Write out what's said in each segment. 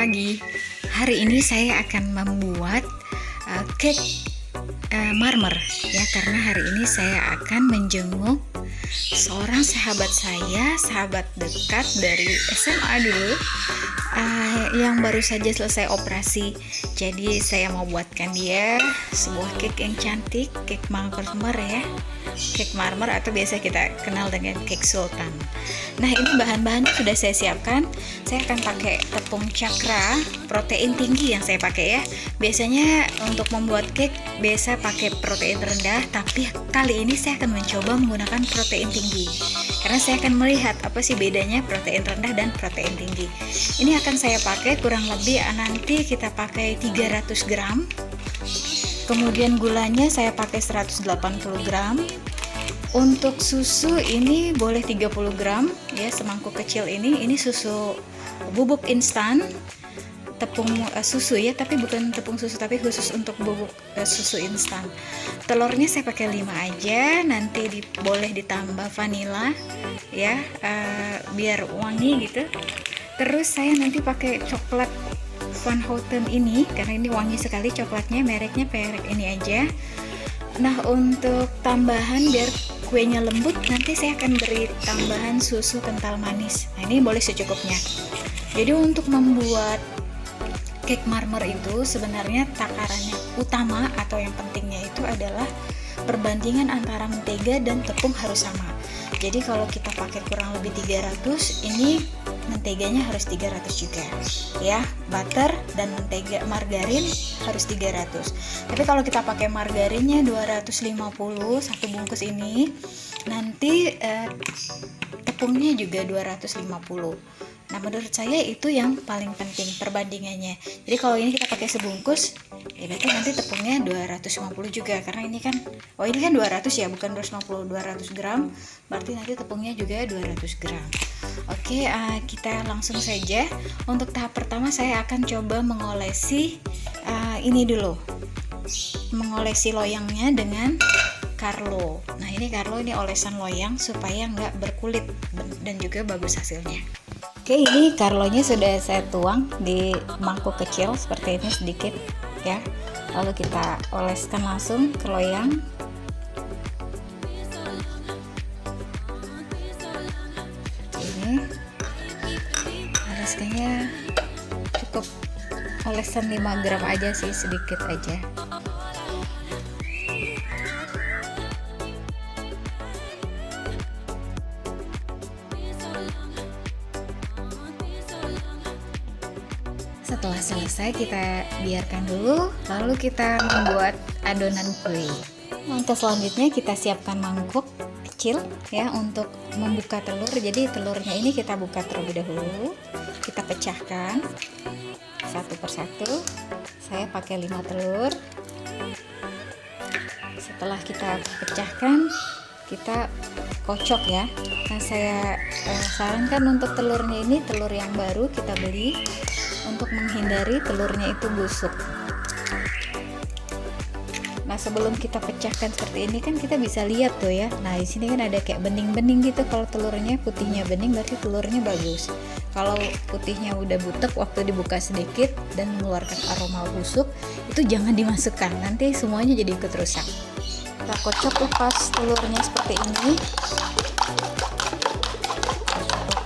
pagi. Hari ini saya akan membuat cake marmer ya, karena hari ini saya akan menjenguk seorang sahabat saya, sahabat dekat dari SMA dulu, yang baru saja selesai operasi. Jadi saya mau buatkan dia sebuah cake yang cantik, cake marmer ya, cake marmer atau biasa kita kenal dengan cake sultan. Nah, ini bahan-bahannya sudah saya siapkan. Saya akan pakai tepung cakra protein tinggi yang saya pakai ya. Biasanya untuk membuat cake biasa pakai protein rendah, tapi kali ini saya akan mencoba menggunakan protein tinggi. Karena saya akan melihat apa sih bedanya protein rendah dan protein tinggi. Ini akan saya pakai kurang lebih nanti kita pakai 300 gram. Kemudian gulanya saya pakai 180 gram. Untuk susu ini boleh 30 gram ya, semangkuk kecil ini susu bubuk instan, tepung susu ya, tapi bukan tepung susu tapi khusus untuk bubuk susu instan. Telurnya saya pakai 5 aja, nanti boleh ditambah vanila ya, biar wangi gitu. Terus saya nanti pakai coklat Van Houten ini karena ini wangi sekali coklatnya, mereknya merek ini aja. Nah, untuk tambahan biar kuenya lembut, nanti saya akan beri tambahan susu kental manis. Nah, ini boleh secukupnya. Jadi untuk membuat cake marmer itu sebenarnya takarannya utama atau yang pentingnya itu adalah perbandingan antara mentega dan tepung harus sama. Jadi kalau kita pakai kurang lebih 300, ini menteganya harus 300 juga ya, butter dan mentega margarin harus 300. Tapi kalau kita pakai margarinnya 250 satu bungkus ini, nanti tepungnya juga 250. Nah, menurut saya itu yang paling penting perbandingannya. Jadi kalau ini kita pakai sebungkus, ya berarti nanti tepungnya 250 juga, karena ini kan 200 ya, bukan 250, 200 gram, berarti nanti tepungnya juga 200 gram. Oke, kita langsung saja. Untuk tahap pertama saya akan coba mengolesi ini dulu, mengolesi loyangnya dengan Carlo. Nah, ini Carlo, ini olesan loyang supaya nggak berkulit dan juga bagus hasilnya. Oke, ini Carlonya sudah saya tuang di mangkuk kecil seperti ini sedikit ya. Lalu kita oleskan langsung ke loyang. Ini oleskannya cukup olesan 5 gram aja sih, sedikit aja. Setelah selesai kita biarkan dulu, lalu kita membuat adonan kue. Untuk selanjutnya kita siapkan mangkuk kecil ya untuk membuka telur. Jadi telurnya ini kita buka terlebih dahulu, kita pecahkan satu persatu. Saya pakai 5 telur. Setelah kita pecahkan, kita kocok ya. Nah, saya sarankan untuk telurnya ini telur yang baru kita beli, untuk menghindari telurnya itu busuk. Nah, sebelum kita pecahkan seperti ini kan kita bisa lihat tuh ya. Nah, di sini kan ada kayak bening-bening gitu. Kalau telurnya putihnya bening berarti telurnya bagus. Kalau putihnya udah butek waktu dibuka sedikit dan mengeluarkan aroma busuk, itu jangan dimasukkan. Nanti semuanya jadi ikut rusak. Kita kocok lepas telurnya seperti ini.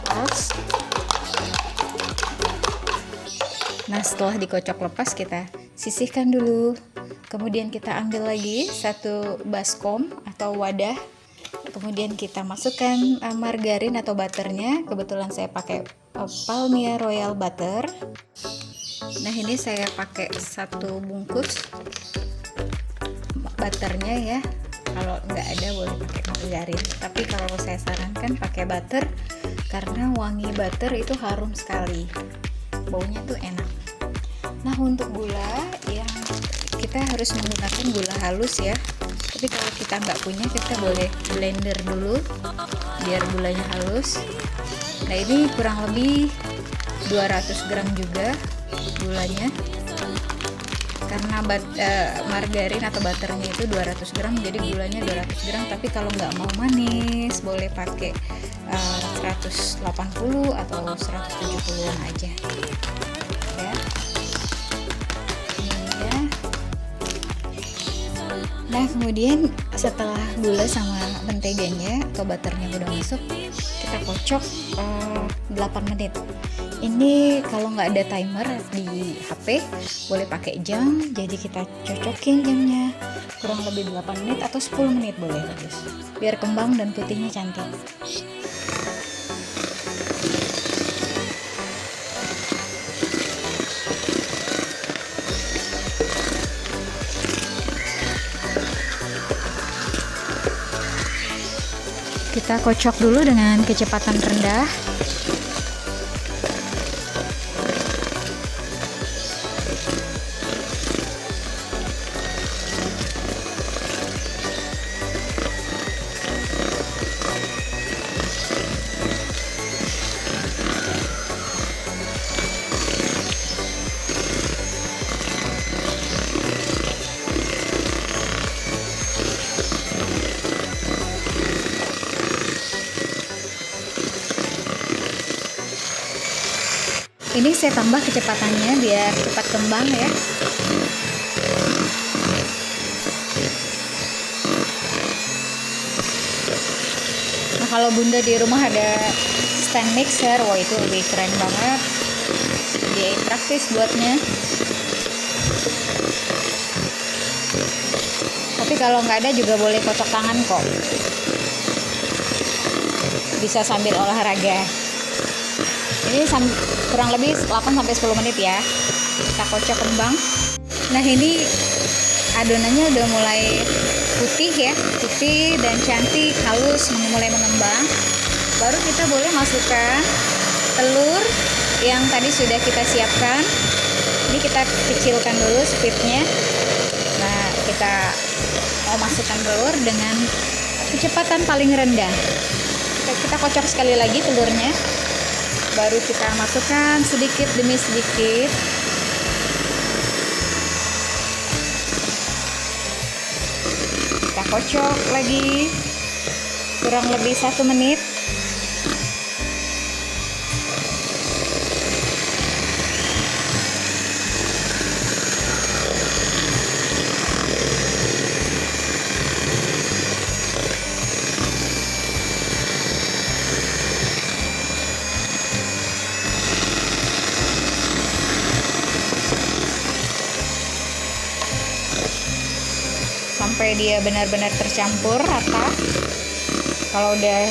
Lepas. Nah, setelah dikocok lepas kita sisihkan dulu. Kemudian kita ambil lagi satu baskom atau wadah. Kemudian kita masukkan margarin atau butternya. Kebetulan saya pakai Palmia Royal Butter. Nah, ini saya pakai 1 bungkus butternya ya. Kalau nggak ada boleh pakai margarin. Tapi kalau saya sarankan pakai butter karena wangi butter itu harum sekali. Baunya tuh enak. Nah, untuk gula yang kita harus menggunakan gula halus ya. Tapi kalau kita nggak punya, kita boleh blender dulu biar gulanya halus. Nah, ini kurang lebih 200 gram juga gulanya. Karena margarin atau butternya itu 200 gram, jadi gulanya 200 gram. Tapi kalau nggak mau manis, boleh pakai 180 atau 170 aja. ya. Ini dia. Nah, kemudian setelah gula sama menteganya atau butternya udah masuk, kita kocok 8 menit. Ini kalau nggak ada timer di HP, boleh pakai jam. Jadi kita cocokin jamnya kurang lebih 8 menit atau 10 menit boleh, bagus. Biar kembang dan putihnya cantik. Kita kocok dulu dengan kecepatan rendah. Ini saya tambah kecepatannya biar cepat kembang ya. Nah, kalau bunda di rumah ada stand mixer, wah itu lebih keren banget. Dia praktis buatnya. Tapi kalau nggak ada juga boleh kocok tangan kok. Bisa sambil olahraga. Ini kurang lebih 8-10 menit ya. Kita kocok kembang. Nah, ini adonannya udah mulai putih ya, putih dan cantik, halus, mulai mengembang. Baru kita boleh masukkan telur yang tadi sudah kita siapkan. Ini kita kecilkan dulu speednya. Nah, kita mau masukkan telur dengan kecepatan paling rendah. Kita kocok sekali lagi telurnya. Baru kita masukkan sedikit demi sedikit. Kita kocok lagi kurang lebih 1 menit. Sampai dia benar-benar tercampur rata. Kalau udah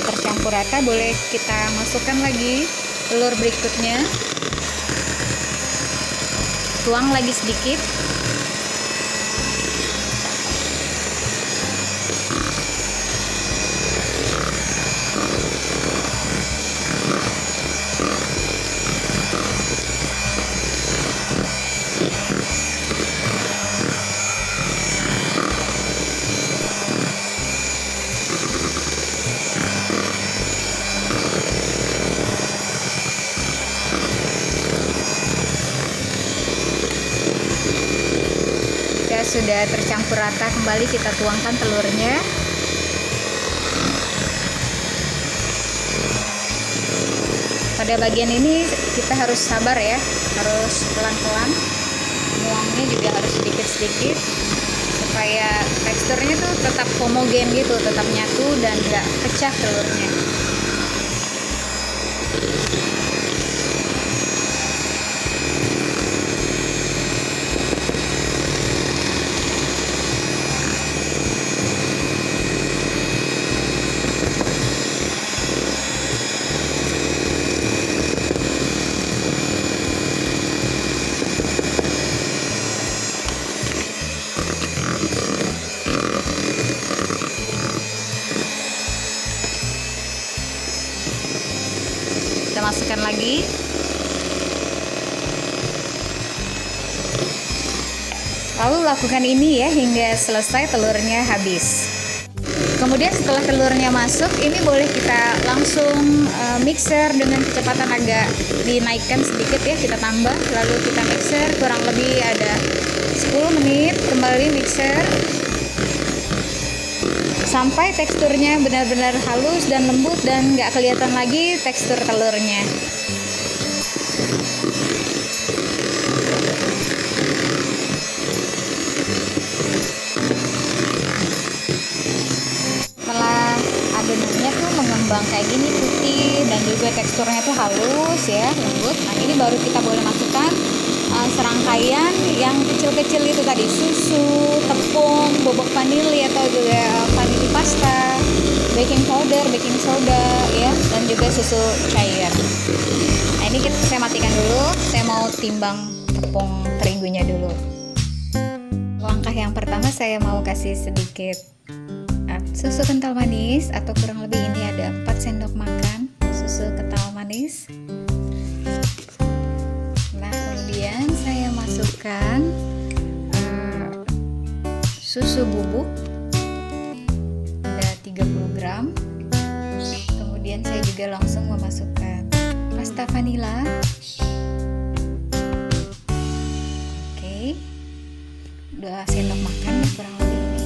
tercampur rata, boleh kita masukkan lagi telur berikutnya. Tuang lagi sedikit. Sudah tercampur rata, kembali kita tuangkan telurnya. Pada bagian ini kita harus sabar ya, harus pelan-pelan. Nuangnya juga harus sedikit-sedikit supaya teksturnya tuh tetap homogen gitu, tetap nyatu dan nggak pecah telurnya. Kita masukkan lagi. Lalu lakukan ini ya hingga selesai telurnya habis. Kemudian setelah telurnya masuk, ini boleh kita langsung mixer dengan kecepatan agak dinaikkan sedikit ya, kita tambah, lalu kita mixer kurang lebih ada 10 menit, kembali mixer sampai teksturnya benar-benar halus dan lembut dan nggak kelihatan lagi tekstur telurnya. mengembang kayak gini, putih dan juga teksturnya tuh halus ya, lembut. Nah ini baru kita boleh masukkan serangkaian yang kecil-kecil itu tadi, susu, tepung, bubuk vanili atau juga vanili pasta, baking powder, baking soda ya, dan juga susu cair. Nah ini saya matikan dulu, saya mau timbang tepung terigunya dulu. Langkah yang pertama saya mau kasih sedikit susu kental manis, atau kurang lebih ini ada 4 sendok makan susu kental manis. Nah kemudian saya masukkan susu bubuk, ada 30 gram. Kemudian saya juga langsung memasukkan pasta vanila. Oke, 2 sendok makan ya kurang lebih ini,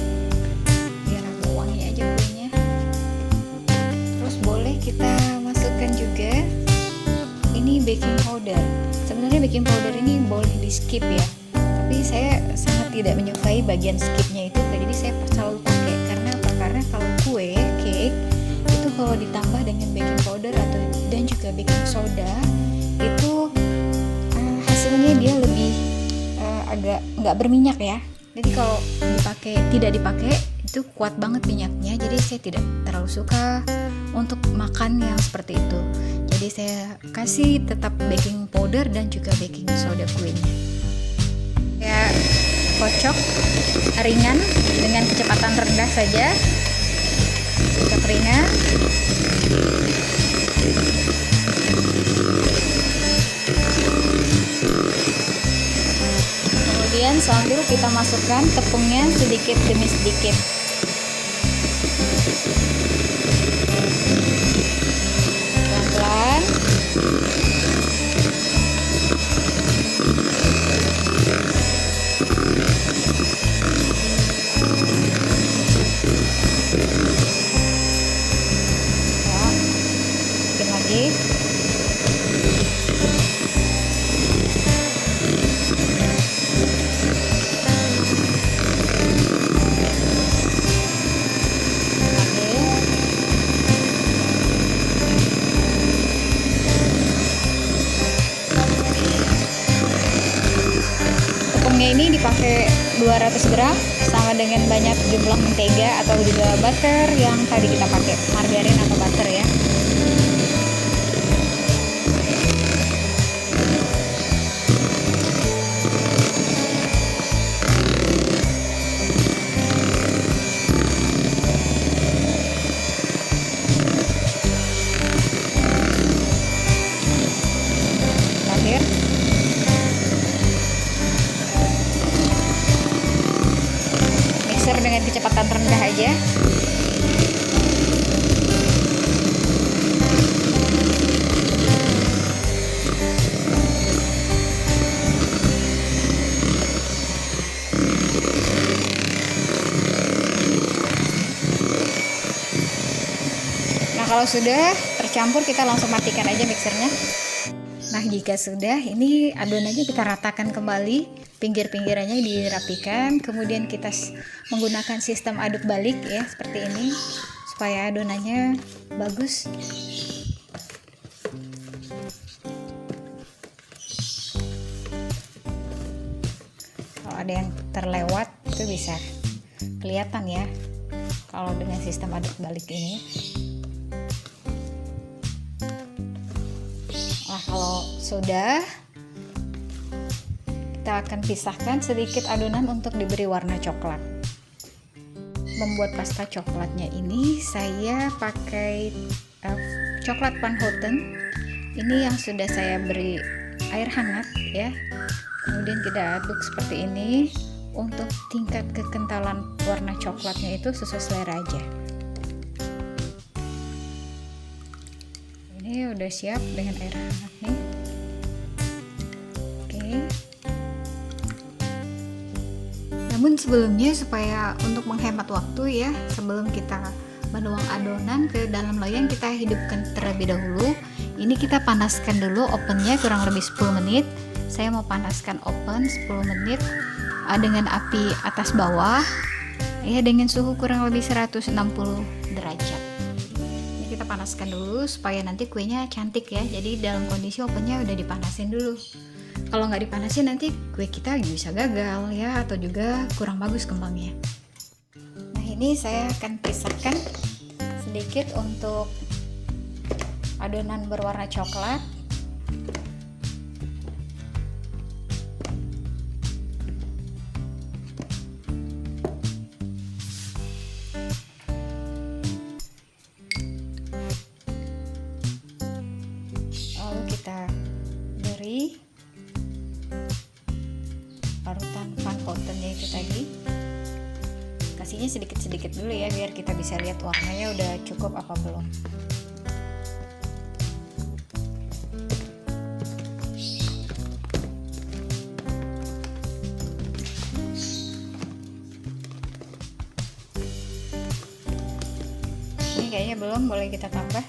biar agak wangi aja kuenya. Terus boleh kita masukkan juga ini baking powder. Sebenarnya baking powder ini boleh di skip ya, tapi saya sangat tidak menyukai bagian skipnya itu, jadi saya selalu pakai. Karena apa? Karena kalau kue, cake itu kalau ditambah dengan baking powder atau dan juga baking soda itu hasilnya dia lebih agak nggak berminyak ya. Jadi kalau tidak dipakai itu kuat banget minyaknya, jadi saya tidak terlalu suka untuk makan yang seperti itu. Jadi saya kasih tetap baking powder dan juga baking soda kuenya. Ya, kocok ringan dengan kecepatan rendah saja. Kocok ringan. Kemudian sambil kita masukkan tepungnya sedikit demi sedikit. Pelan-pelan. Bikin lagi. Tepungnya ini dipakai 200 gram sama dengan banyak jumlah mentega atau juga butter yang tadi kita pakai, margarin atau butter ya. Terakhir mixer dengan kecepatan rendah aja. Nah kalau sudah tercampur kita langsung matikan aja mixernya. Nah jika sudah, ini adonannya kita ratakan kembali, pinggir-pinggirannya dirapikan, kemudian kita menggunakan sistem aduk balik ya seperti ini supaya adonannya bagus. Kalau ada yang terlewat itu bisa kelihatan ya kalau dengan sistem aduk balik ini. Nah kalau sudah, kita akan pisahkan sedikit adonan untuk diberi warna coklat. Membuat pasta coklatnya ini saya pakai coklat Van Houten. Ini yang sudah saya beri air hangat ya. Kemudian kita aduk seperti ini. Untuk tingkat kekentalan warna coklatnya itu sesuai selera aja. Ini udah siap dengan air hangat nih. Oke. Namun sebelumnya, supaya untuk menghemat waktu ya, sebelum kita menuang adonan ke dalam loyang, kita hidupkan terlebih dahulu. Ini kita panaskan dulu ovennya kurang lebih 10 menit. Saya mau panaskan oven 10 menit dengan api atas bawah ya, dengan suhu kurang lebih 160 derajat. Ini kita panaskan dulu supaya nanti kuenya cantik ya. Jadi dalam kondisi ovennya udah dipanasin dulu. Kalau nggak dipanasin nanti kue kita bisa gagal ya, atau juga kurang bagus kembangnya. Nah, ini saya akan pisahkan sedikit untuk adonan berwarna coklat. Lalu kita beri parutan Van Houtennya itu tadi. Kasihnya sedikit-sedikit dulu ya, biar kita bisa lihat warnanya udah cukup apa belum. Ini kayaknya belum, boleh kita tambah.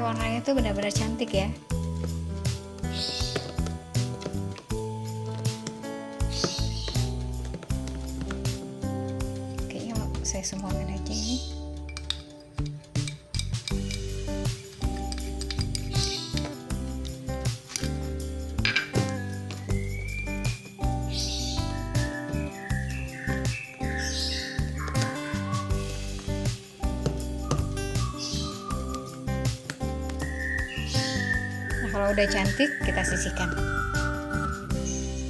Warnanya tuh benar-benar cantik ya. Kayaknya saya semuain aja ini. Kalau udah cantik, kita sisihkan.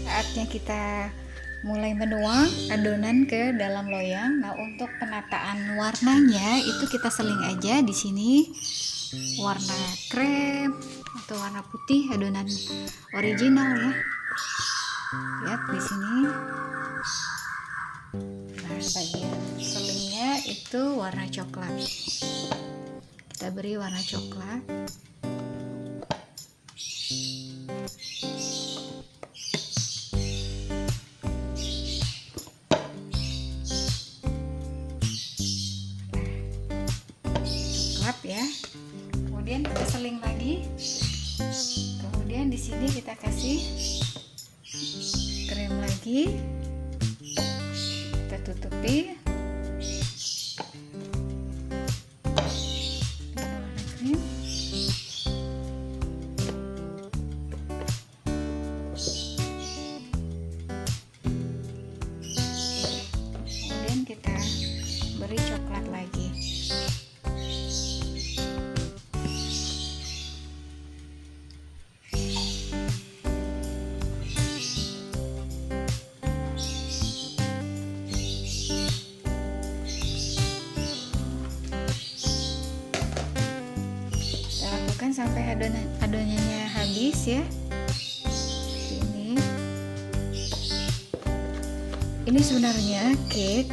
Saatnya kita mulai menuang adonan ke dalam loyang. Nah, untuk penataan warnanya itu kita seling aja di sini warna krem atau warna putih, adonan original ya. Lihat di sini. Nah, bagian selingnya itu warna coklat. Kita beri warna coklat. Ya, kemudian kita seling lagi, kemudian di sini kita kasih krem lagi, kita tutupi warna krem. Kemudian kita beri coklat lagi. Sampai adonannya habis ya. Ini sebenarnya cake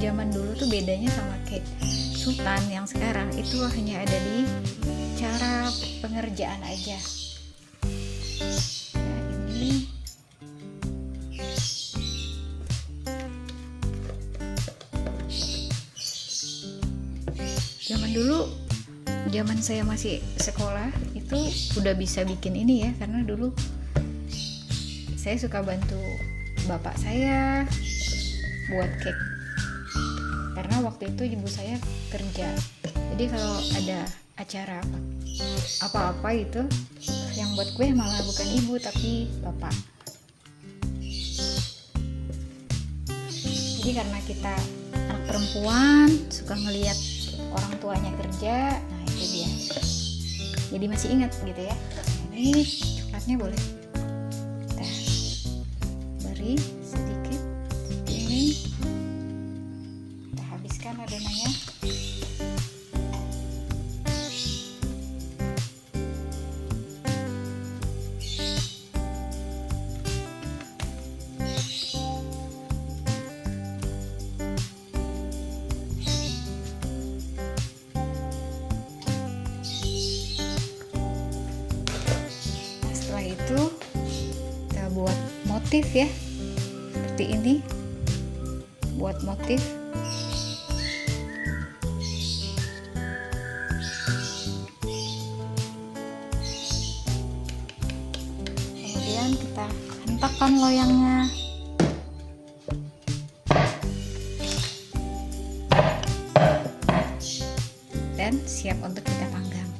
zaman dulu tuh bedanya sama cake sultan yang sekarang itu hanya ada di cara pengerjaan aja. Nah, ini zaman dulu, zaman saya masih sekolah itu udah bisa bikin ini ya, karena dulu saya suka bantu bapak saya buat cake, karena waktu itu ibu saya kerja. Jadi kalau ada acara apa-apa itu yang buat kue malah bukan ibu tapi bapak. Jadi karena kita anak perempuan suka ngelihat orang tuanya kerja, nah itu dia, jadi masih ingat gitu ya. Ini coklatnya boleh kita beri sedikit ini, kita habiskan adonannya. Itu kita buat motif ya, seperti ini, buat motif. Kemudian kita hentakkan loyangnya. Dan siap untuk kita panggang.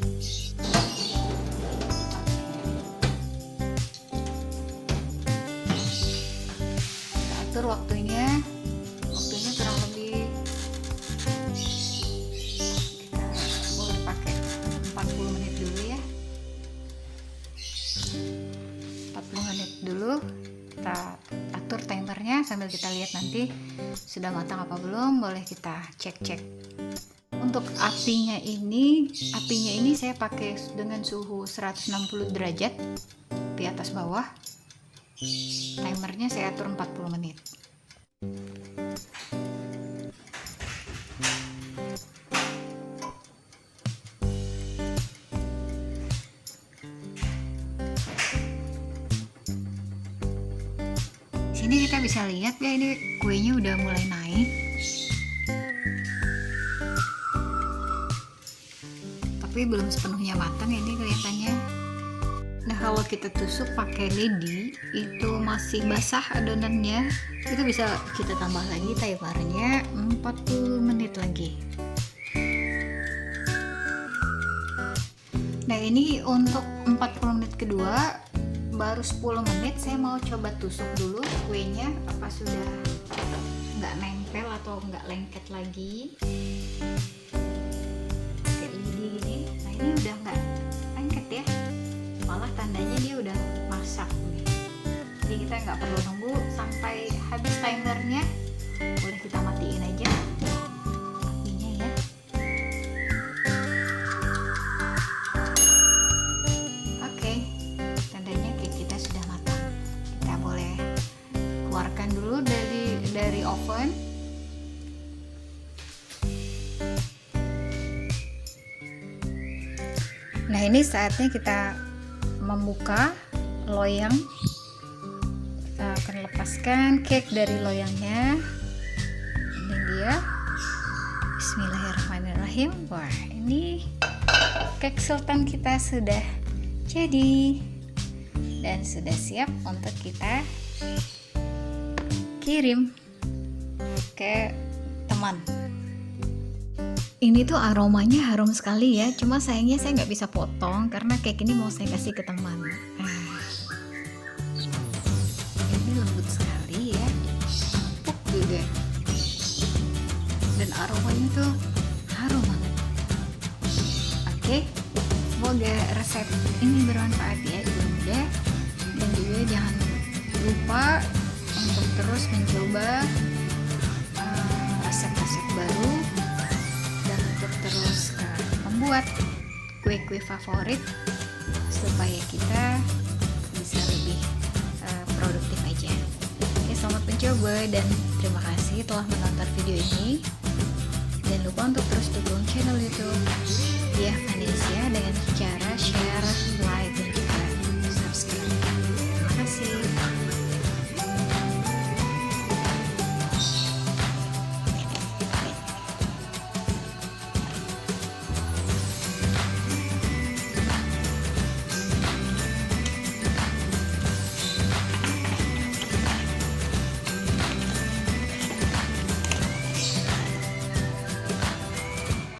Kita atur waktunya kurang lebih, kita boleh pakai 40 menit dulu ya. 40 menit dulu kita atur timernya sambil kita lihat nanti sudah matang apa belum. Boleh kita cek-cek. Untuk apinya ini saya pakai dengan suhu 160 derajat di atas bawah. Timernya saya atur 40 menit. Sini kita bisa lihat ya, ini kuenya udah mulai naik. Tapi belum sepenuhnya matang ini kelihatannya. Nah, kalau kita tusuk pakai lidi itu masih basah adonannya, itu bisa kita tambah lagi timernya 40 menit lagi. Nah, ini untuk 40 menit kedua, baru 10 menit saya mau coba tusuk dulu kuenya apa sudah nggak nempel atau nggak lengket lagi. Ini udah nggak lengket ya, malah tandanya dia udah masak nih. Jadi kita nggak perlu nunggu sampai habis timernya, boleh kita matiin aja apinya ya. Oke, tandanya cake kita sudah matang. Kita boleh keluarkan dulu dari oven. Nah, ini saatnya kita membuka loyang. Kita akan lepaskan cake dari loyangnya. Ini dia. Bismillahirrahmanirrahim. Wah, ini cake sultan kita sudah jadi dan sudah siap untuk kita kirim ke teman. Ini tuh aromanya harum sekali ya, cuma sayangnya saya nggak bisa potong karena cake ini mau saya kasih ke teman. Ini lembut sekali ya, empuk juga, dan aromanya tuh harum banget. Oke, semoga resep ini bermanfaat ya ibu muda, dan juga jangan lupa untuk terus mencoba resep-resep baru, terus membuat kue-kue favorit supaya kita bisa lebih produktif aja. Oke, selamat mencoba dan terima kasih telah menonton video ini. Jangan lupa untuk terus dukung channel YouTube Diah Vanessa dengan cara share, like,